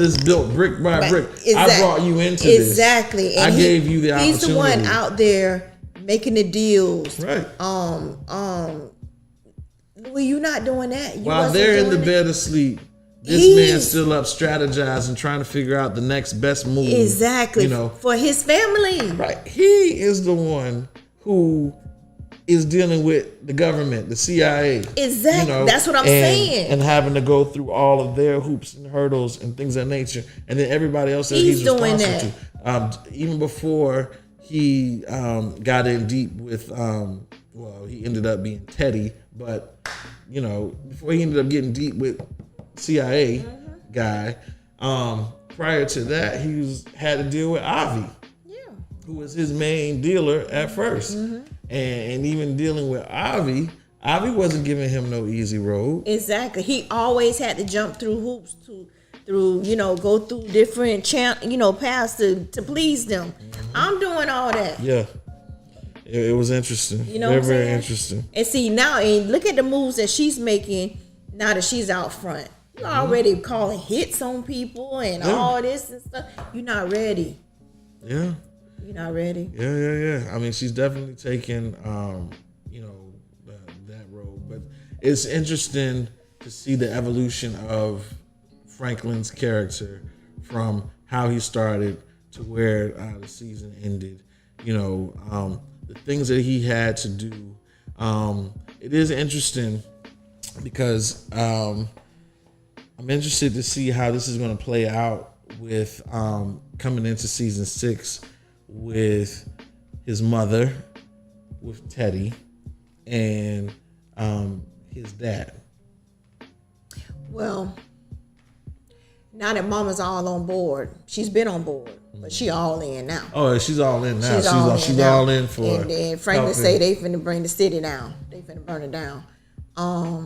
brick by brick. Exactly. I brought you into this. Exactly. And I gave you the opportunity. He's the one out there making the deals. Right. Well, you're not doing that. While they're in the bed asleep, this man's still up strategizing, trying to figure out the next best move. Exactly. For his family. Right. He is the one who is dealing with the government, the CIA. Exactly. That's what I'm saying. And having to go through all of their hoops and hurdles and things of that nature. And then everybody else that he's responsible to. Even before he got in deep with, he ended up being Teddy. But, before he ended up getting deep with CIA guy, prior to that, he had to deal with Avi. Who was his main dealer at first. And even dealing with Avi wasn't giving him no easy road. Exactly. He always had to jump through hoops go through different paths to please them. I'm doing all that. Yeah. It was interesting. Very, very interesting. And see now, and look at the moves that she's making now that she's out front. You're already calling hits on people and all this and stuff. You're not ready. Yeah. You're not ready. Yeah. I mean, she's definitely taken, that role. But it's interesting to see the evolution of Franklin's character from how he started to where the season ended. The things that he had to do. It is interesting because I'm interested to see how this is going to play out with coming into season 6 with his mother, with Teddy, and his dad. Well, now that Mama's all on board, she's been on board, but she all in now. Oh, she's all in now. She's now. all in for. And then Franklin say they finna bring the city down. They finna burn it down.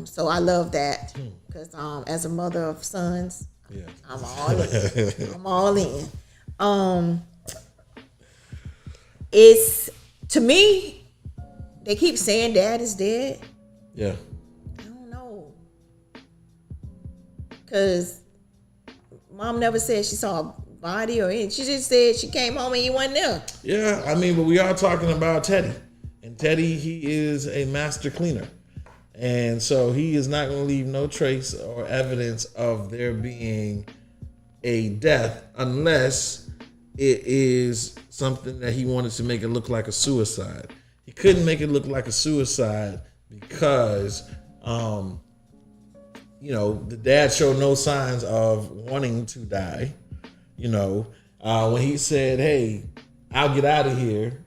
So I love that because as a mother of sons, Yeah. I'm all in. I'm all in. It's, to me, they keep saying Dad is dead. Yeah. I don't know, because Mom never said she saw a body or anything. She just said she came home and he wasn't there. Yeah, I mean, but we are talking about Teddy. And Teddy, he is a master cleaner. And so he is not going to leave no trace or evidence of there being a death unless it is something that he wanted to make it look like a suicide. He couldn't make it look like a suicide because, the dad showed no signs of wanting to die. When he said, hey, I'll get out of here,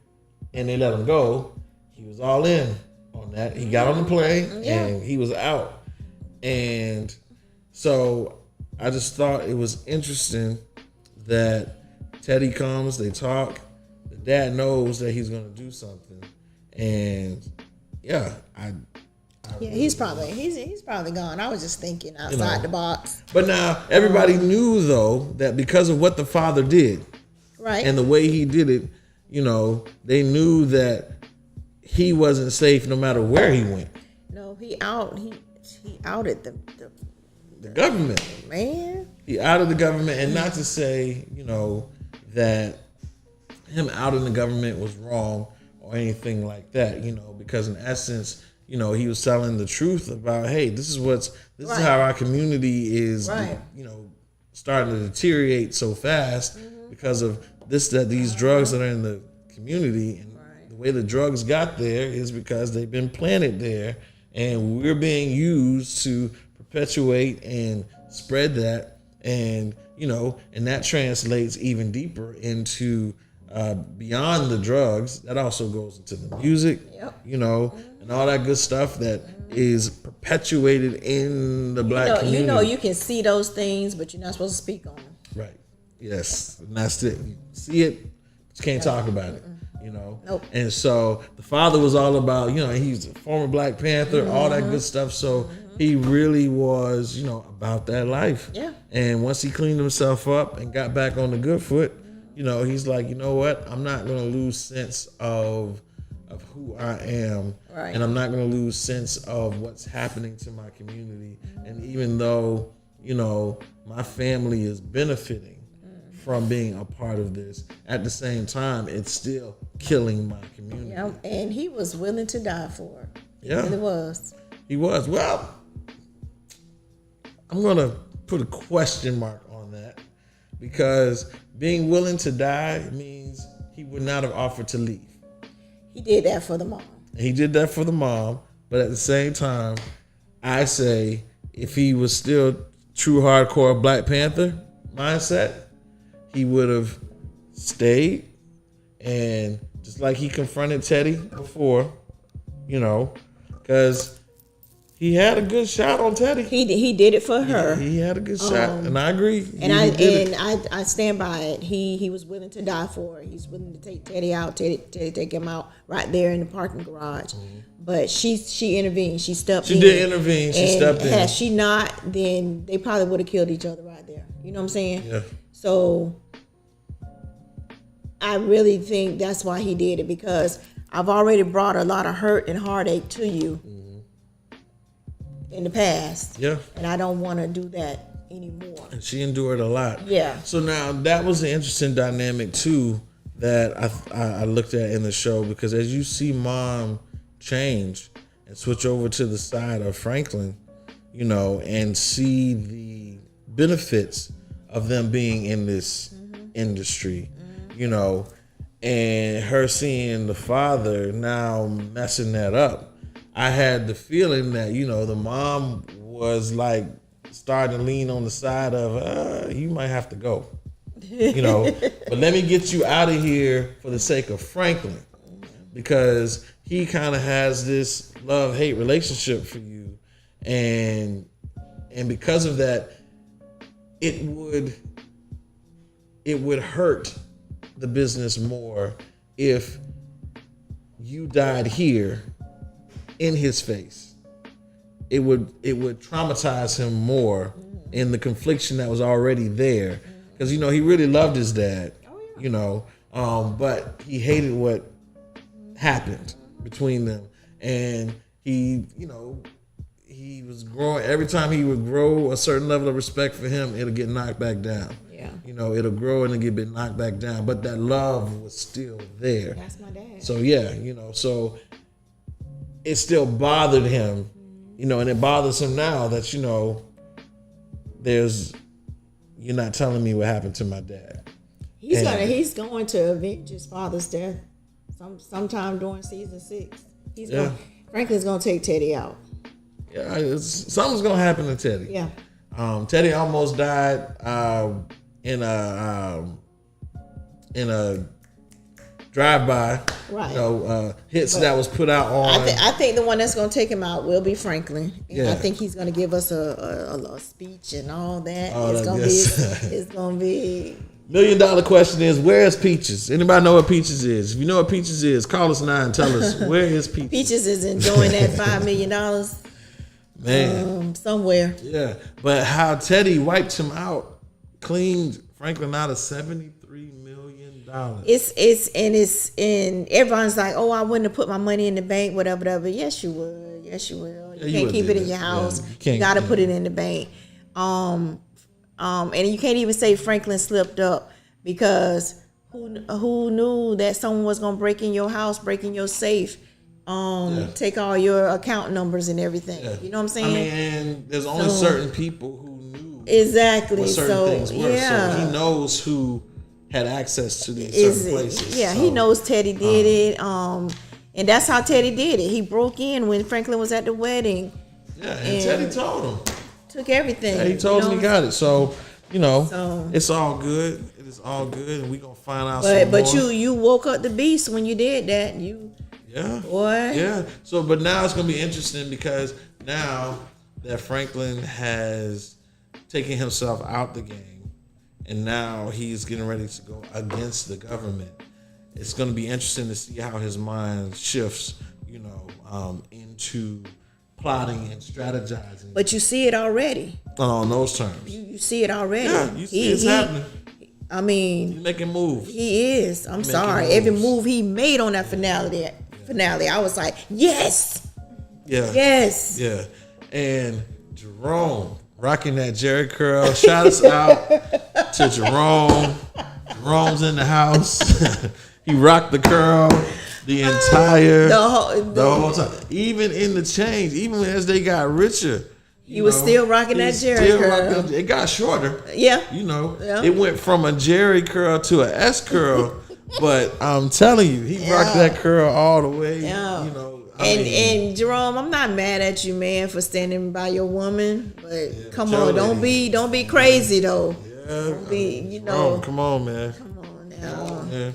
and they let him go, he was all in on that. He got on the plane and he was out. And so I just thought it was interesting that Teddy comes, they talk, the dad knows that he's going to do something. And he's probably gone. I was just thinking outside the box. But now everybody knew though that because of what the father did, right, and the way he did it, they knew that he wasn't safe no matter where he went. No, he outed the government. Man, he outed the government, and not to say that him outing the government was wrong or anything like that. Because in essence, he was telling the truth about, hey, this is how our community is, starting to deteriorate so fast because of these drugs that are in the community. And the way the drugs got there is because they've been planted there, and we're being used to perpetuate and spread that. And, and that translates even deeper into beyond the drugs. That also goes into the music, and all that good stuff that is perpetuated in the black community. You can see those things, but you're not supposed to speak on them. Right. Yes. And that's it. You see it, but you can't talk about it. Nope. And so the father was all about, he's a former Black Panther, all that good stuff. So he really was, about that life. Yeah. And once he cleaned himself up and got back on the good foot, he's like, you know what? I'm not going to lose sense of who I am. Right. And I'm not going to lose sense of what's happening to my community. And even though, my family is benefiting from being a part of this, at the same time, it's still killing my community. Yeah, and he was willing to die for it. Yeah. He really was. He was. Well, I'm going to put a question mark on that, because being willing to die means he would not have offered to leave. He did that for the mom. He did that for the mom, but at the same time, I say if he was still true hardcore Black Panther mindset, he would have stayed, and just like he confronted Teddy before, because he had a good shot on Teddy. He did it for her. He had a good shot, and I agree. I stand by it. He was willing to die for her. He's willing to take Teddy out. Teddy take him out right there in the parking garage. Mm-hmm. But she intervened. She stepped in. She did intervene. She stepped in. Had she not, then they probably would have killed each other right there. You know what I'm saying? Yeah. So I really think that's why he did it, because I've already brought a lot of hurt and heartache to you in the past. Yeah. And I don't want to do that anymore. And she endured a lot. Yeah. So now that was an interesting dynamic too, that I looked at in the show, because as you see Mom change and switch over to the side of Franklin, and see the benefits of them being in this industry, and her seeing the father now messing that up, I had the feeling that, the mom was like starting to lean on the side of, you might have to go. But let me get you out of here for the sake of Franklin, because he kind of has this love-hate relationship for you, and because of that, it would hurt the business more if you died here in his face. It would traumatize him more in the confliction that was already there. Because, he really loved his dad, but he hated what happened between them. And he was growing. Every time he would grow a certain level of respect for him, it'll get knocked back down. Yeah. It'll grow and it'll get knocked back down. But that love was still there. That's my dad. So, yeah, so it still bothered him, and it bothers him now that, you're not telling me what happened to my dad. He's going to avenge his father's death sometime during season 6. Franklin's gonna take Teddy out. Yeah, something's gonna happen to Teddy. Yeah. Teddy almost died in a drive-by. Right. Hits that was put out on. I think the one that's gonna take him out will be Franklin. And I think he's gonna give us a speech and all that. It's gonna be. $1 million question is, where is Peaches? Anybody know what Peaches is? If you know what Peaches is, call us now and tell us, where is Peaches? Peaches is enjoying that $5 million. Man. Somewhere. Yeah. But how Teddy wiped him out, cleaned Franklin out of $73 million. It's everyone's like, oh, I wouldn't have put my money in the bank, whatever. Yes, you would. Yes, you will. You can't keep it in your house. You gotta put it in the bank. And you can't even say Franklin slipped up, because who knew that someone was gonna break in your house, break in your safe, take all your account numbers and everything. Yeah. You know what I'm saying? I mean, and there's only certain people who knew exactly what certain things were. Yeah. So he knows who had access to these certain places. Yeah, so he knows Teddy did it. And that's how Teddy did it. He broke in when Franklin was at the wedding. Yeah, and Teddy told him. Took everything. Yeah, he told him he got it. So, it's all good. It is all good, and we gonna find out. But you woke up the beast when you did that. Boy. Yeah. So, but now it's gonna be interesting, because now that Franklin has taken himself out the game, and now he's getting ready to go against the government, it's gonna be interesting to see how his mind shifts. Into plotting and strategizing. But you see it already. On those terms. You see it already. Yeah, you see it's happening. I mean, he's making moves. He is. I'm sorry. Every move he made on that finale, I was like, yes. Yeah. Yes. Yeah. And Jerome rocking that Jerry curl. Shout us out to Jerome. Jerome's in the house. He rocked the curl. The entire the whole time, even in the change, even as they got richer, he was still rocking that Jerry curl. It got shorter. Yeah, it went from a Jerry curl to an S curl. But I'm telling you, he rocked that curl all the way. Yeah. And Jerome, I'm not mad at you, man, for standing by your woman. But come on, don't be crazy though. Yeah, don't be, come on, man. Come on now. Yeah.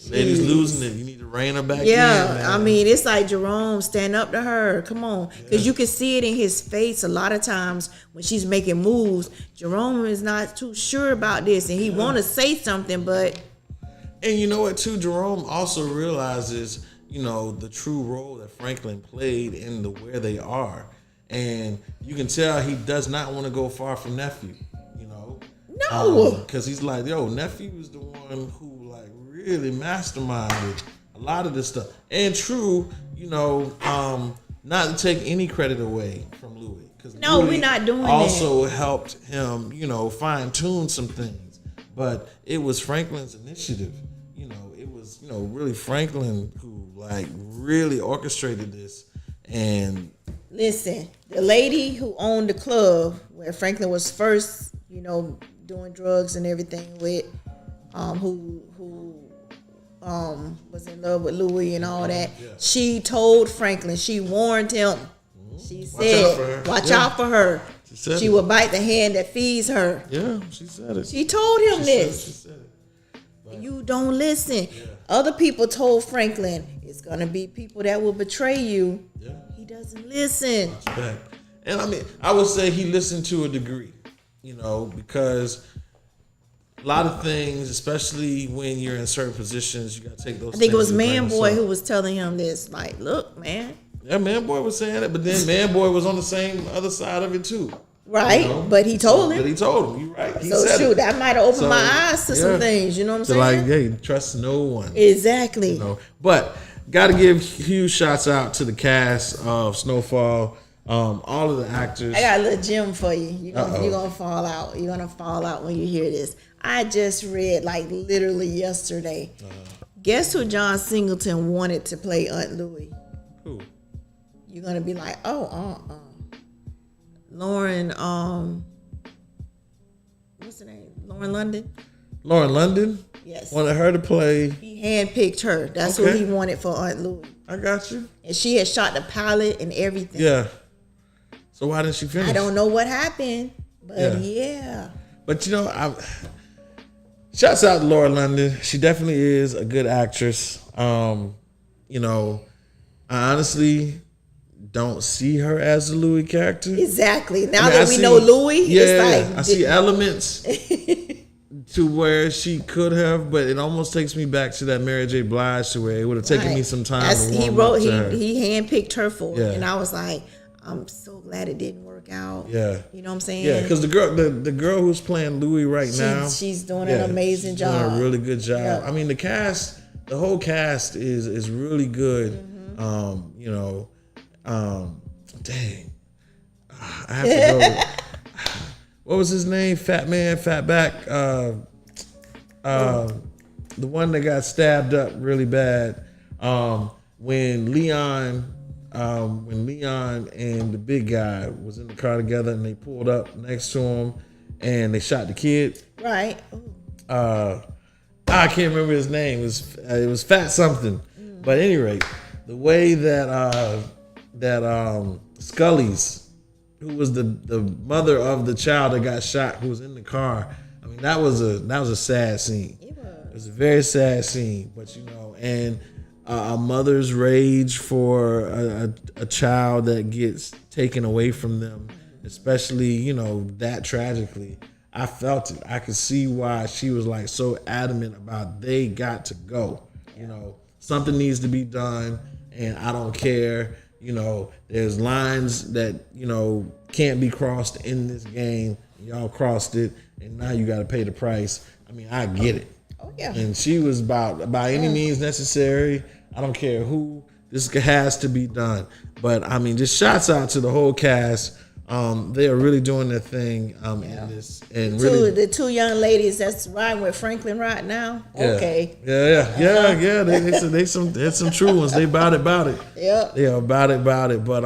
Ladies losing it. You need to rein her back in. Yeah, I mean, it's like, Jerome, stand up to her. Come on. Because you can see it in his face a lot of times when she's making moves. Jerome is not too sure about this, and he want to say something, but... And you know what, too? Jerome also realizes, the true role that Franklin played in where they are. And you can tell he does not want to go far from nephew, No. Because he's like, nephew is the one who, really masterminded a lot of this stuff. And true, not to take any credit away from Louis. No, we're not doing that. Also helped him, fine tune some things. But it was Franklin's initiative, really Franklin who like really orchestrated this. And listen, the lady who owned the club where Franklin was first, doing drugs and everything with, who was in love with Louis and all that. Yeah. She told Franklin, she warned him. She said, watch out for her. She will bite the hand that feeds her. Yeah, she said it. She told him this. She said it. But you don't listen. Yeah. Other people told Franklin, it's going to be people that will betray you. Yeah. He doesn't listen. And I mean, I would say he listened to a degree, because a lot of things, especially when you're in certain positions, you got to take those. I think it was Man Boy who was telling him this, like, look, man. Yeah, Man Boy was saying it, but then Man Boy was on the same other side of it too. Right, but he told him. But he told him, you're right. He so said shoot, that might have opened my eyes to some things, you know what I'm saying? Like, hey, trust no one. Exactly. But got to give huge shots out to the cast of Snowfall, all of the actors. I got a little gem for you. You're gonna fall out. You're gonna fall out when you hear this. I just read like literally yesterday. Guess who John Singleton wanted to play Aunt Louie? Who? You're gonna be like, Lauren, what's her name? Lauren London? Lauren London? Yes. Wanted her to play. He handpicked her. That's who he wanted for Aunt Louie. I got you. And she had shot the pilot and everything. Yeah. So why didn't she finish? I don't know what happened, but yeah. But shouts out to Lauren London. She definitely is a good actress. I honestly don't see her as a Louis character. Exactly. Now that we know Louis, it's like I see elements to where she could have, but it almost takes me back to that Mary J. Blige, to where it would have taken me some time to warm up to her. He handpicked her for it, and I was like, I'm so glad it didn't work out. Yeah, you know what I'm saying? Yeah, because the girl who's playing Louis now, she's doing an amazing job. Doing a really good job. Yeah. I mean, the whole cast is really good. Mm-hmm. Dang, I have to go. What was his name? Fat Man, Fat Back. The one that got stabbed up really bad. When Leon and the big guy was in the car together, and they pulled up next to him, and they shot the kid. Right. I can't remember his name. It was Fat something. But at any rate, the way that Scully's, who was the mother of the child that got shot, who was in the car. I mean, that was a sad scene. It was a very sad scene. But and a mother's rage for a child that gets taken away from them, especially that tragically. I felt it. I could see why she was like so adamant about they got to go. Something needs to be done, and I don't care. There's lines that can't be crossed in this game. Y'all crossed it, and now you got to pay the price. I mean, I get it. Oh yeah. And she was about by any means necessary. I don't care who. This has to be done. But I mean, just shouts out to the whole cast. They are really doing their thing in this, and the two young ladies that's riding with Franklin right now. Okay. Yeah. They some true ones. They about it. Yeah. Yeah, about it. But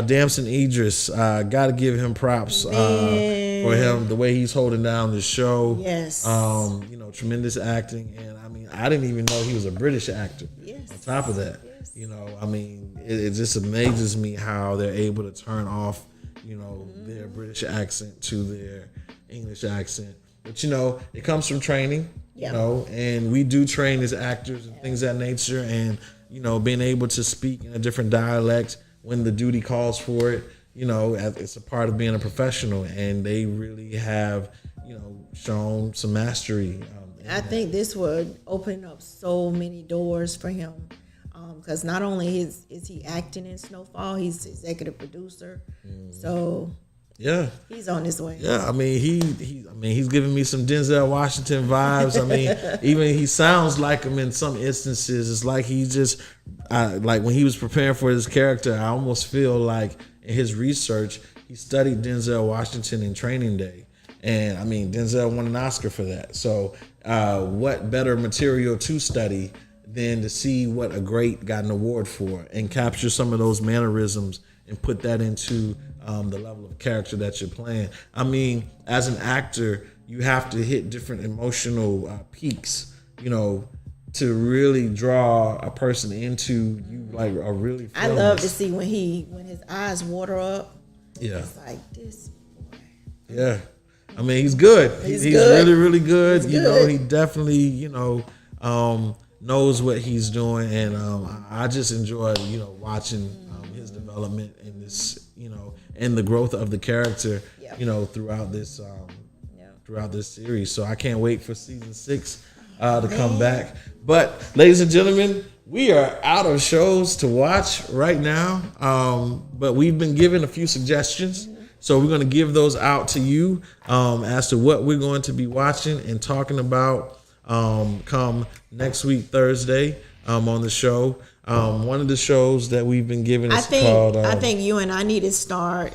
Damson Idris, got to give him props for him, the way he's holding down the show. Yes. Tremendous acting, and I mean, I didn't even know he was a British actor. Yes. On top of that, I mean, it just amazes me how they're able to turn off their British accent to their English accent. But it comes from training, and we do train as actors and things of that nature, and being able to speak in a different dialect when the duty calls for it, it's a part of being a professional, and they really have shown some mastery. I think this would open up so many doors for him. Because not only is he acting in Snowfall, he's executive producer. So he's on his way. Yeah, I mean he's giving me some Denzel Washington vibes. I mean, even he sounds like him in some instances. It's like he just like when he was preparing for his character, I almost feel like in his research he studied Denzel Washington in Training Day. And I mean, Denzel won an Oscar for that. So what better material to study than to see what a great got an award for and capture some of those mannerisms and put that into the level of character that you're playing. I mean, as an actor, you have to hit different emotional peaks, you know, to really draw a person into you, like a really. I love to see when his eyes water up. Yeah, it's like this boy. Yeah, I mean, he's good. He's good. Really, really good. He's you good. know, he definitely, you know, knows what he's doing, and I just enjoyed, you know, watching his development in this, you know, and the growth of the character, you know, throughout this series. So I can't wait for season 6 to come back. But ladies and gentlemen, we are out of shows to watch right now. But we've been given a few suggestions. So we're going to give those out to you as to what we're going to be watching and talking about come next week, Thursday, on the show. One of the shows that we've been given is called... I think you and I need to start.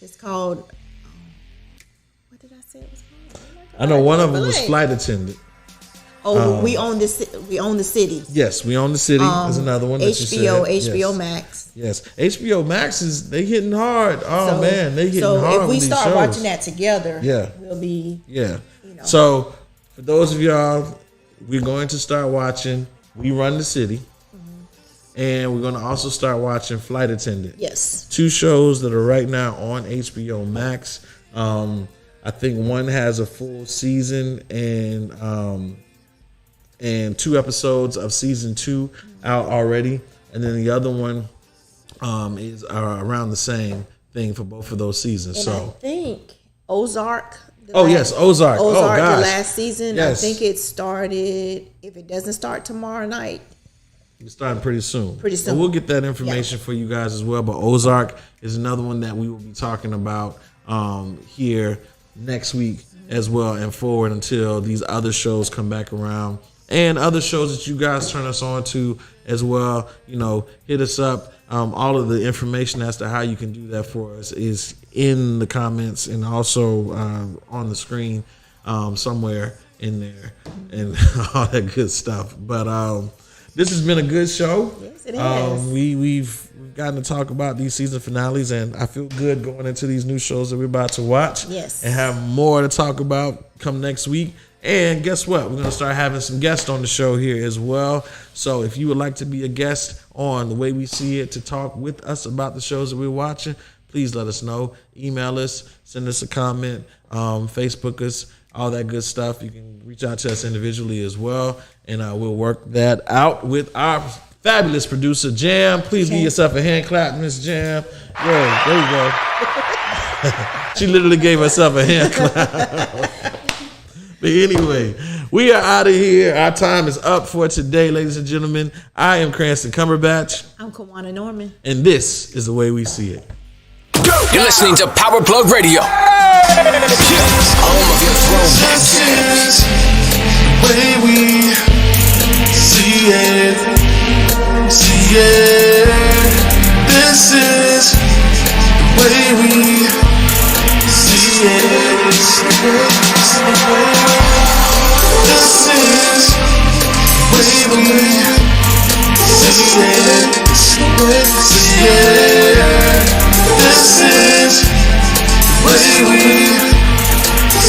It's called... what did I say it was called? I know one of them was Flight Attendant. We own the city. Yes, We Own the City. There's another one that HBO, you said. HBO Max. Yes, HBO Max they hitting hard. Oh man, they hitting hard. So if we with these start shows. watching that together, we'll be. Yeah. You know. So for those of y'all, we're going to start watching We Run the City, and we're going to also start watching Flight Attendant. Yes. 2 shows that are right now on HBO Max. I think one has a full season and 2 episodes of season 2 out already, and then the other one is around the same thing for both of those seasons. And so I think Ozark. Ozark. Ozark, oh gosh. The last season. Yes. I think it started. If it doesn't start tomorrow night, it's starting pretty soon. But we'll get that information for you guys as well. But Ozark is another one that we will be talking about here next week as well, and forward until these other shows come back around. And other shows that you guys turn us on to as well, you know, hit us up. All of the information as to how you can do that for us is in the comments and also on the screen somewhere in there and all that good stuff. But this has been a good show. Yes, it has. We've gotten to talk about these season finales, and I feel good going into these new shows that we're about to watch. Yes. And have more to talk about come next week. And guess what? We're going to start having some guests on the show here as well. So if you would like to be a guest on The Way We See It to talk with us about the shows that we're watching, please let us know. Email us, send us a comment, Facebook us, all that good stuff. You can reach out to us individually as well, and we'll work that out with our fabulous producer, Jam. Please give yourself a hand clap, Miss Jam. Yeah, there you go. She literally gave herself a hand clap. But anyway, we are out of here. Our time is up for today, ladies and gentlemen. I am Cranston Cumberbatch. I'm Kawana Norman. And this is The Way We See It. You're listening to Power Plug Radio. Home of your throwback jams. The way we see it. See it. This is the way we see it. This is the way we see it. This is the way we see it.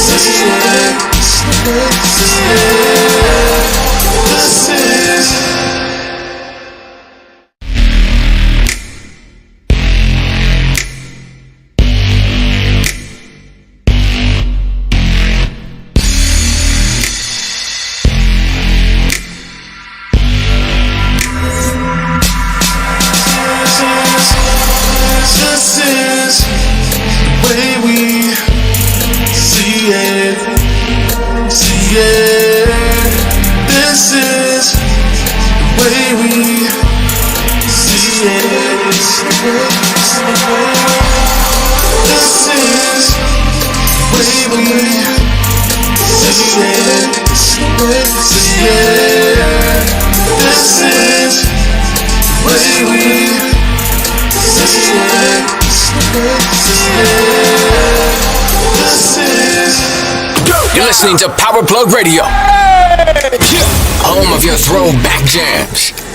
This is the way we see it. This is the way we see it. This is This is You're listening to Power Plug Radio. Home of your throwback jams.